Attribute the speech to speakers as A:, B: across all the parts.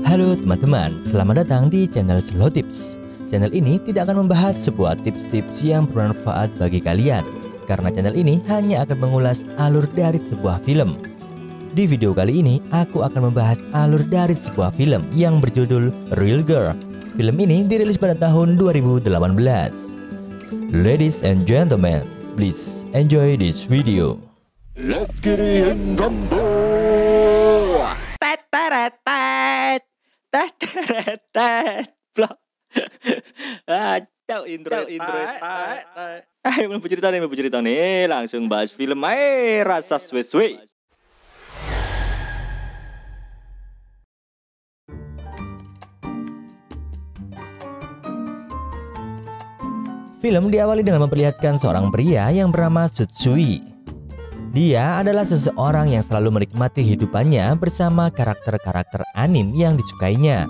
A: Halo teman-teman, selamat datang di channel Slow Tips. Channel ini tidak akan membahas sebuah tips-tips yang bermanfaat bagi kalian, karena channel ini hanya akan mengulas alur dari sebuah film. Di video kali ini, aku akan membahas alur dari sebuah film yang berjudul Real Girl. Film ini dirilis pada tahun 2018. Ladies and gentlemen, please enjoy this video.
B: Let's get it in rumble.
A: Blok. Intro. Ayo mau cerita nih, langsung bahas film rasa suwe-suwe. Film diawali dengan memperlihatkan seorang pria yang bernama Tsutsui. Dia adalah seseorang yang selalu menikmati hidupannya bersama karakter-karakter anime yang disukainya.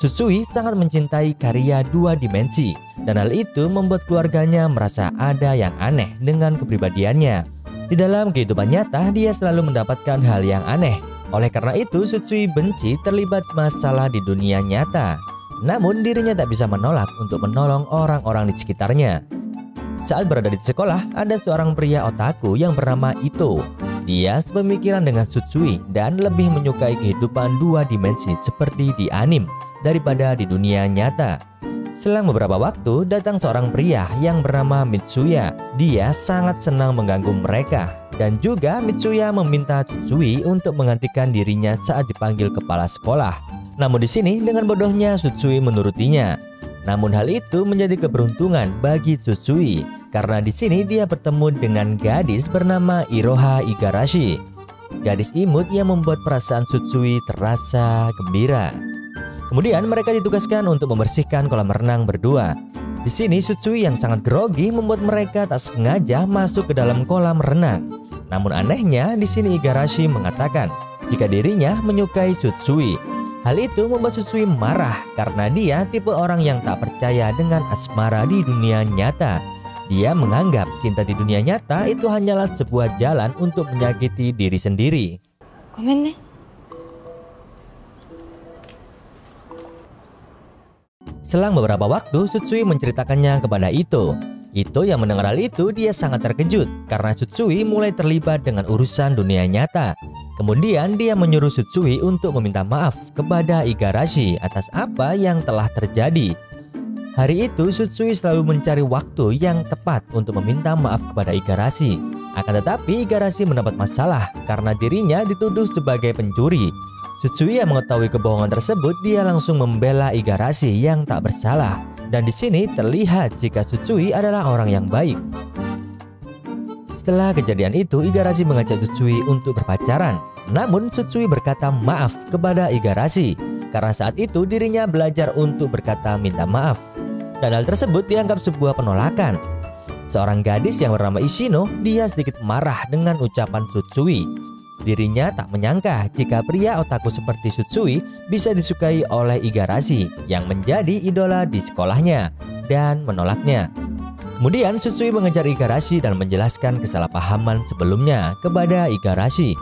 A: Tsutsui sangat mencintai karya dua dimensi, dan hal itu membuat keluarganya merasa ada yang aneh dengan kepribadiannya. Di dalam kehidupan nyata, dia selalu mendapatkan hal yang aneh. Oleh karena itu, Tsutsui benci terlibat masalah di dunia nyata. Namun dirinya tak bisa menolak untuk menolong orang-orang di sekitarnya. Saat berada di sekolah, ada seorang pria otaku yang bernama Ito. Dia sepemikiran dengan Tsutsui dan lebih menyukai kehidupan dua dimensi seperti di anime daripada di dunia nyata. Selang beberapa waktu, datang seorang pria yang bernama Mitsuya. Dia sangat senang mengganggu mereka. Dan juga Mitsuya meminta Tsutsui untuk menggantikan dirinya saat dipanggil kepala sekolah. Namun di sini dengan bodohnya Tsutsui menurutinya. Namun hal itu menjadi keberuntungan bagi Tsutsui karena di sini dia bertemu dengan gadis bernama Iroha Igarashi. Gadis imut yang membuat perasaan Tsutsui terasa gembira. Kemudian mereka ditugaskan untuk membersihkan kolam renang berdua. Di sini Tsutsui yang sangat grogi membuat mereka tak sengaja masuk ke dalam kolam renang. Namun anehnya di sini Igarashi mengatakan jika dirinya menyukai Tsutsui. Hal itu membuat Tsutsui marah karena dia tipe orang yang tak percaya dengan asmara di dunia nyata. Dia menganggap cinta di dunia nyata itu hanyalah sebuah jalan untuk menyakiti diri sendiri.
C: Komen nih.
A: Selang beberapa waktu, Tsutsui menceritakannya kepada Ito. Ito yang mendengar hal itu, dia sangat terkejut karena Tsutsui mulai terlibat dengan urusan dunia nyata. Kemudian dia menyuruh Tsutsui untuk meminta maaf kepada Igarashi atas apa yang telah terjadi. Hari itu Tsutsui selalu mencari waktu yang tepat untuk meminta maaf kepada Igarashi. Akan tetapi Igarashi mendapat masalah karena dirinya dituduh sebagai pencuri. Tsutsui yang mengetahui kebohongan tersebut, dia langsung membela Igarashi yang tak bersalah. Dan di sini terlihat jika Tsutsui adalah orang yang baik. Setelah kejadian itu, Igarashi mengajak Tsutsui untuk berpacaran. Namun Tsutsui berkata maaf kepada Igarashi karena saat itu dirinya belajar untuk berkata minta maaf. Dan hal tersebut dianggap sebuah penolakan. Seorang gadis yang bernama Ishino, dia sedikit marah dengan ucapan Tsutsui. Dirinya tak menyangka jika pria otaku seperti Tsutsui bisa disukai oleh Igarashi yang menjadi idola di sekolahnya dan menolaknya. Kemudian Tsutsui mengejar Igarashi dan menjelaskan kesalahpahaman sebelumnya kepada Igarashi.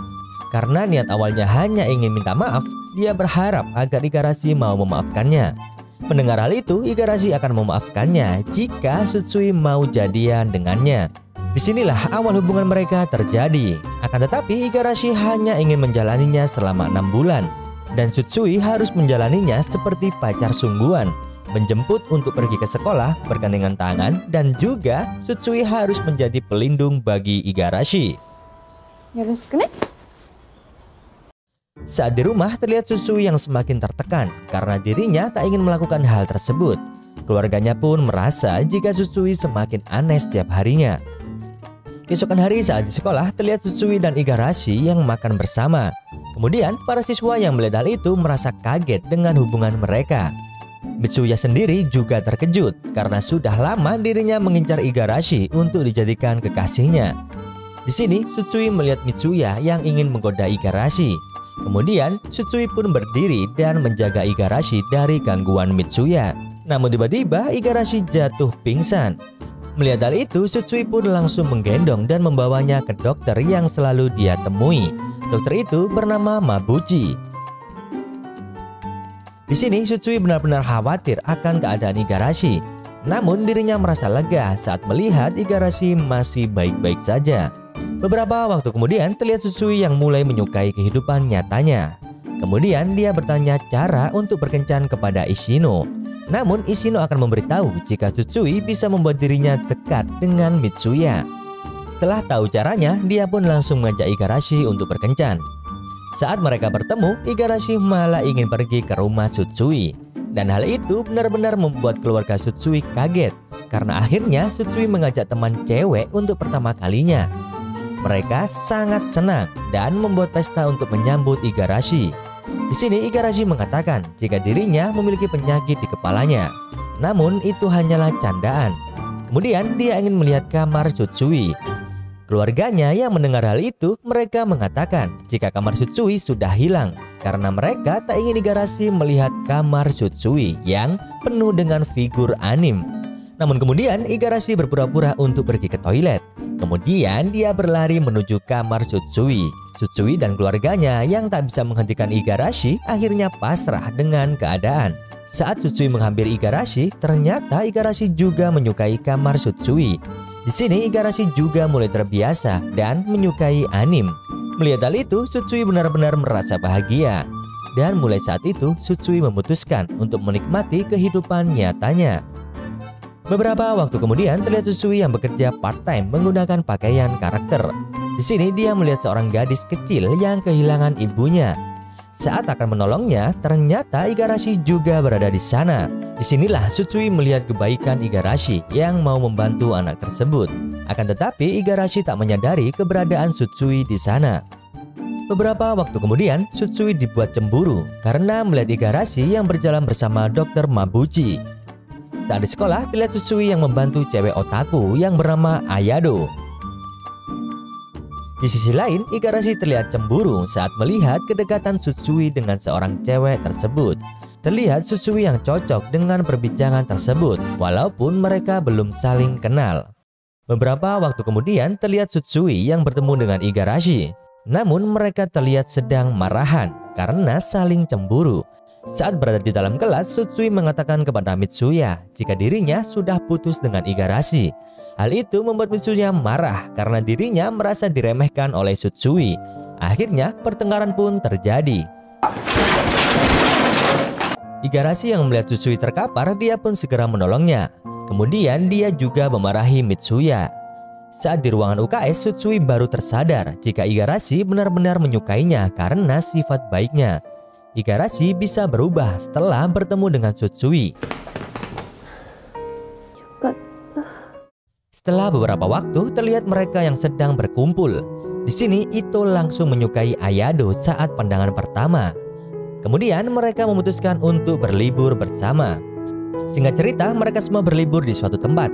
A: Karena niat awalnya hanya ingin minta maaf, dia berharap agar Igarashi mau memaafkannya. Mendengar hal itu, Igarashi akan memaafkannya jika Tsutsui mau jadian dengannya. Disinilah awal hubungan mereka terjadi. Akan tetapi Igarashi hanya ingin menjalaninya selama 6 bulan. Dan Tsutsui harus menjalaninya seperti pacar sungguhan. Menjemput untuk pergi ke sekolah bergandengan tangan. Dan juga Tsutsui harus menjadi pelindung bagi Igarashi.
C: Yoroshiku ne.
A: Saat di rumah terlihat Tsutsui yang semakin tertekan karena dirinya tak ingin melakukan hal tersebut. Keluarganya pun merasa jika Tsutsui semakin aneh setiap harinya. Keesokan hari saat di sekolah terlihat Tsutsui dan Igarashi yang makan bersama. Kemudian para siswa yang melihat hal itu merasa kaget dengan hubungan mereka. Mitsuya sendiri juga terkejut karena sudah lama dirinya mengincar Igarashi untuk dijadikan kekasihnya. Di sini Tsutsui melihat Mitsuya yang ingin menggoda Igarashi. Kemudian Tsutsui pun berdiri dan menjaga Igarashi dari gangguan Mitsuya. Namun tiba-tiba Igarashi jatuh pingsan. Melihat hal itu, Tsutsui pun langsung menggendong dan membawanya ke dokter yang selalu dia temui. Dokter itu bernama Mabuchi. Di sini Tsutsui benar-benar khawatir akan keadaan Igarashi. Namun dirinya merasa lega saat melihat Igarashi masih baik-baik saja. Beberapa waktu kemudian terlihat Tsutsui yang mulai menyukai kehidupan nyatanya. Kemudian dia bertanya cara untuk berkencan kepada Ishino. Namun Ishino akan memberitahu jika Tsutsui bisa membuat dirinya dekat dengan Mitsuya. Setelah tahu caranya, dia pun langsung mengajak Igarashi untuk berkencan. Saat mereka bertemu, Igarashi malah ingin pergi ke rumah Tsutsui. Dan hal itu benar-benar membuat keluarga Tsutsui kaget. Karena akhirnya Tsutsui mengajak teman cewek untuk pertama kalinya. Mereka sangat senang dan membuat pesta untuk menyambut Igarashi. Di sini Igarashi mengatakan jika dirinya memiliki penyakit di kepalanya. Namun itu hanyalah candaan. Kemudian dia ingin melihat kamar Tsutsui. Keluarganya yang mendengar hal itu, mereka mengatakan jika kamar Tsutsui sudah hilang karena mereka tak ingin Igarashi melihat kamar Tsutsui yang penuh dengan figur anim. Namun kemudian Igarashi berpura-pura untuk pergi ke toilet. Kemudian dia berlari menuju kamar Tsutsui. Tsutsui dan keluarganya yang tak bisa menghentikan Igarashi akhirnya pasrah dengan keadaan. Saat Tsutsui menghampiri Igarashi, ternyata Igarashi juga menyukai kamar Tsutsui. Di sini Igarashi juga mulai terbiasa dan menyukai anim. Melihat hal itu, Tsutsui benar-benar merasa bahagia. Dan mulai saat itu, Tsutsui memutuskan untuk menikmati kehidupan nyatanya. Beberapa waktu kemudian terlihat Tsutsui yang bekerja part-time menggunakan pakaian karakter. Di sini dia melihat seorang gadis kecil yang kehilangan ibunya. Saat akan menolongnya, ternyata Igarashi juga berada di sana. Disinilah Tsutsui melihat kebaikan Igarashi yang mau membantu anak tersebut. Akan tetapi Igarashi tak menyadari keberadaan Tsutsui di sana. Beberapa waktu kemudian Tsutsui dibuat cemburu karena melihat Igarashi yang berjalan bersama Dr. Mabuchi. Saat di sekolah terlihat Tsutsui yang membantu cewek otaku yang bernama Ayado. Di sisi lain, Igarashi terlihat cemburu saat melihat kedekatan Tsutsui dengan seorang cewek tersebut. Terlihat Tsutsui yang cocok dengan perbincangan tersebut, walaupun mereka belum saling kenal. Beberapa waktu kemudian terlihat Tsutsui yang bertemu dengan Igarashi. Namun mereka terlihat sedang marahan karena saling cemburu. Saat berada di dalam kelas, Tsutsui mengatakan kepada Mitsuya jika dirinya sudah putus dengan Igarashi. Hal itu membuat Mitsuya marah karena dirinya merasa diremehkan oleh Tsutsui. Akhirnya pertengkaran pun terjadi. Igarashi yang melihat Tsutsui terkapar, dia pun segera menolongnya. Kemudian dia juga memarahi Mitsuya. Saat di ruangan UKS, Tsutsui baru tersadar jika Igarashi benar-benar menyukainya karena sifat baiknya. Igarashi bisa berubah setelah bertemu dengan Tsutsui. Setelah beberapa waktu, terlihat mereka yang sedang berkumpul. Di sini Ito langsung menyukai Ayado saat pandangan pertama. Kemudian mereka memutuskan untuk berlibur bersama. Singkat cerita, mereka semua berlibur di suatu tempat.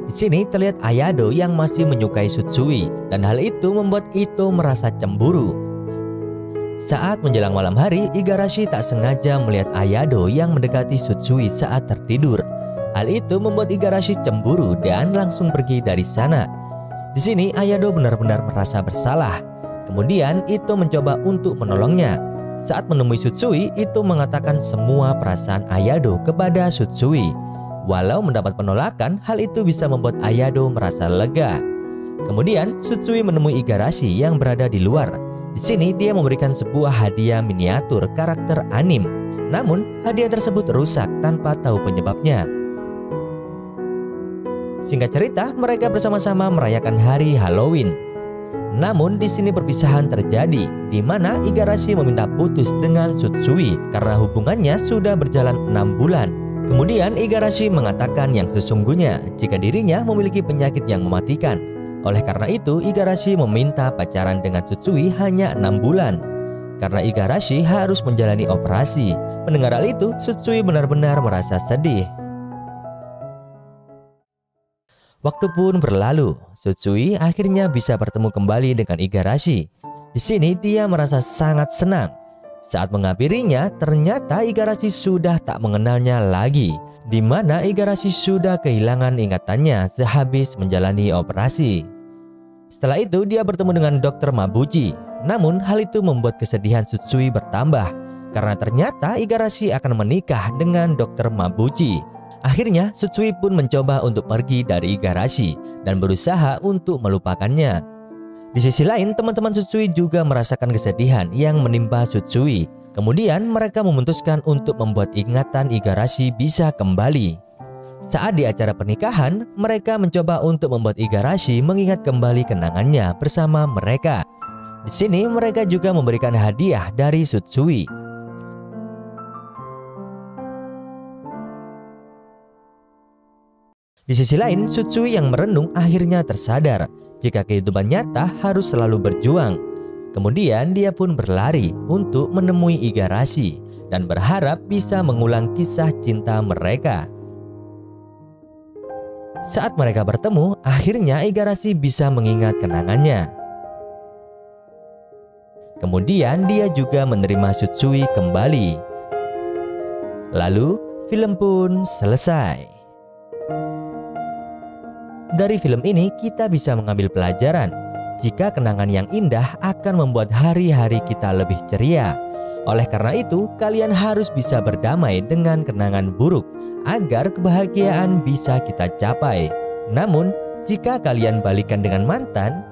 A: Di sini terlihat Ayado yang masih menyukai Tsutsui, dan hal itu membuat Ito merasa cemburu. Saat menjelang malam hari, Igarashi tak sengaja melihat Ayado yang mendekati Tsutsui saat tertidur. Hal itu membuat Igarashi cemburu dan langsung pergi dari sana. Di sini Ayado benar-benar merasa bersalah. Kemudian Ito mencoba untuk menolongnya. Saat menemui Tsutsui, Ito mengatakan semua perasaan Ayado kepada Tsutsui. Walau mendapat penolakan, hal itu bisa membuat Ayado merasa lega. Kemudian Tsutsui menemui Igarashi yang berada di luar. Di sini dia memberikan sebuah hadiah miniatur karakter anim. Namun hadiah tersebut rusak tanpa tahu penyebabnya. Singkat cerita, mereka bersama-sama merayakan hari Halloween. Namun di sini perpisahan terjadi, di mana Igarashi meminta putus dengan Tsutsui karena hubungannya sudah berjalan 6 bulan. Kemudian Igarashi mengatakan yang sesungguhnya jika dirinya memiliki penyakit yang mematikan. Oleh karena itu, Igarashi meminta pacaran dengan Tsutsui hanya 6 bulan. Karena Igarashi harus menjalani operasi. Mendengar hal itu, Tsutsui benar-benar merasa sedih. Waktu pun berlalu, Tsutsui akhirnya bisa bertemu kembali dengan Igarashi. Di sini dia merasa sangat senang. Saat menghampirinya, ternyata Igarashi sudah tak mengenalnya lagi, di mana Igarashi sudah kehilangan ingatannya sehabis menjalani operasi. Setelah itu dia bertemu dengan Dr. Mabuchi. Namun hal itu membuat kesedihan Tsutsui bertambah karena ternyata Igarashi akan menikah dengan Dr. Mabuchi. Akhirnya Tsutsui pun mencoba untuk pergi dari Igarashi dan berusaha untuk melupakannya. Di sisi lain, teman-teman Tsutsui juga merasakan kesedihan yang menimpa Tsutsui. Kemudian mereka memutuskan untuk membuat ingatan Igarashi bisa kembali. Saat di acara pernikahan, mereka mencoba untuk membuat Igarashi mengingat kembali kenangannya bersama mereka. Di sini mereka juga memberikan hadiah dari Tsutsui. Di sisi lain, Tsutsui yang merenung akhirnya tersadar jika kehidupan nyata harus selalu berjuang. Kemudian dia pun berlari untuk menemui Igarashi dan berharap bisa mengulang kisah cinta mereka. Saat mereka bertemu, akhirnya Igarashi bisa mengingat kenangannya. Kemudian dia juga menerima Tsutsui kembali. Lalu film pun selesai. Dari film ini kita bisa mengambil pelajaran jika kenangan yang indah akan membuat hari-hari kita lebih ceria. Oleh karena itu, kalian harus bisa berdamai dengan kenangan buruk agar kebahagiaan bisa kita capai. Namun, jika kalian balikan dengan mantan,